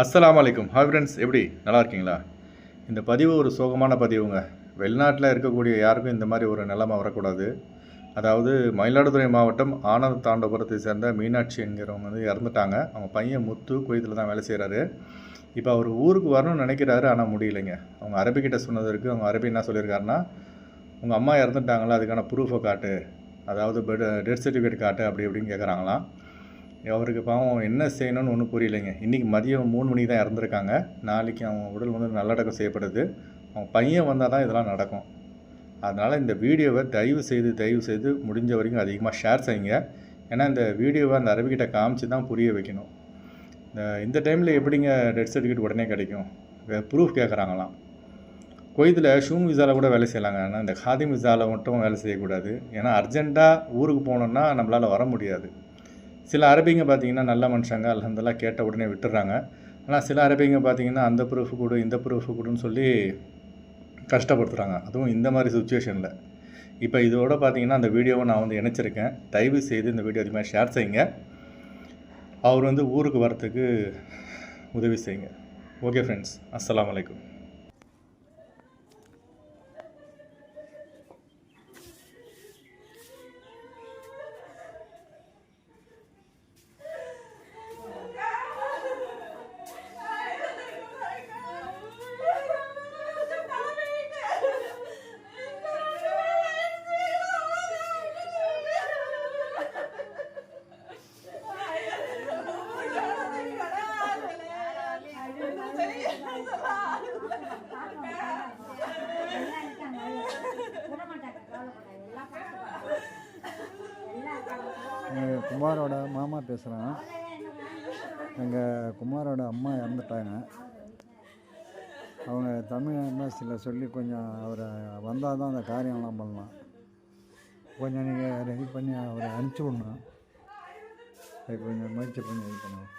அஸ்ஸலாமு அலைக்கும். Hi friends, எப்படி நல்லா இருக்கீங்களா? இந்த பதிவு ஒரு சோகமான பதிவுங்க. வெளிநாட்டில் இருக்கக்கூடிய யாருக்கும் இந்த மாதிரி ஒரு நிலைமை வரக்கூடாது. அதாவது மயிலாடுதுறை மாவட்டம் ஆனந்த தாண்டபுரத்தை சேர்ந்த மீனாட்சி என்கிறவங்க வந்து இறந்துட்டாங்க. அவங்க பையன் முத்து குவைத்தில் தான் வேலை செய்கிறாரு. இப்போ அவர் ஊருக்கு வரணும்னு நினைக்கிறாரு, ஆனால் முடியலைங்க. அவங்க அரபிக்கிட்ட சொன்னதற்கு அவங்க அரபி என்ன சொல்லியிருக்காருன்னா, உங்கள் அம்மா இறந்துட்டாங்களா, அதுக்கான ப்ரூஃபை காட்டு, அதாவது டெத் சர்டிஃபிகேட் காட்டு அப்படி இப்படின்னு கேட்குறாங்களாம். அவருக்கு பாவம் என்ன செய்யணும்னு ஒன்றும் புரியலைங்க. இன்றைக்கி மதியம் 3 மணிக்கு தான் இறந்துருக்காங்க. நாளைக்கு அவங்க உடல் வந்து நல்லடக்கம் செய்யப்படுது. அவங்க பையன் வந்தால் தான் இதெல்லாம் நடக்கும். அதனால் இந்த வீடியோவை தயவு செய்து முடிஞ்ச வரைக்கும் அதிகமாக ஷேர் செய்யுங்க. ஏன்னா இந்த வீடியோவை அந்த அரபிக்கிட்ட காமிச்சு தான் புரிய வைக்கணும். இந்த டைமில் எப்படிங்க டெத் சர்டிஃபிகேட் உடனே கிடைக்கும்? ப்ரூஃப் கேட்குறாங்களாம். குவைத்தில் ஷூம் விசாவில் கூட வேலை செய்யலாங்க. ஆனால் இந்த காதிம் விசாவில் மட்டும் வேலை செய்யக்கூடாது. ஏன்னா அர்ஜெண்ட்டாக ஊருக்கு போகணுன்னா நம்மளால் வர முடியாது. சில அரபிங்க பார்த்திங்கன்னா நல்ல மனுஷங்க, அல்ஹம்துலில்லாஹ் கேட்ட உடனே விட்டுறாங்க. ஆனால் சில அரபிங்க பார்த்திங்கன்னா அந்த ப்ரூஃப் கொடு இந்த ப்ரூஃப் கொடுன்னு சொல்லி கஷ்டப்படுத்துகிறாங்க. அதுவும் இந்த மாதிரி சுச்சுவேஷனில். இப்போ இதோட பார்த்திங்கன்னா அந்த வீடியோவை நான் வந்து இணைச்சிருக்கேன். தயவு செய்து இந்த வீடியோ அதிகமாக ஷேர் செய்யுங்க. அவர் வந்து ஊருக்கு வரத்துக்கு உதவி செய்யுங்க. ஓகே ஃப்ரெண்ட்ஸ், அஸ்ஸலாமு அலைக்கும். குமாரோட மாமா பேசுகிறேன். எங்கள் குமாரோட அம்மா இறந்துட்டாங்க. அவங்க தமிழ் எம்பசியில் சொல்லி கொஞ்சம் அவரை வந்தால் தான் அந்த காரியம்லாம் பண்ணலாம். கொஞ்சம் நீங்கள் ரெடி பண்ணி அவரை அனுப்பிச்சி விடணும். அது கொஞ்சம் முயற்சி பண்ணி இது பண்ணுவோம்.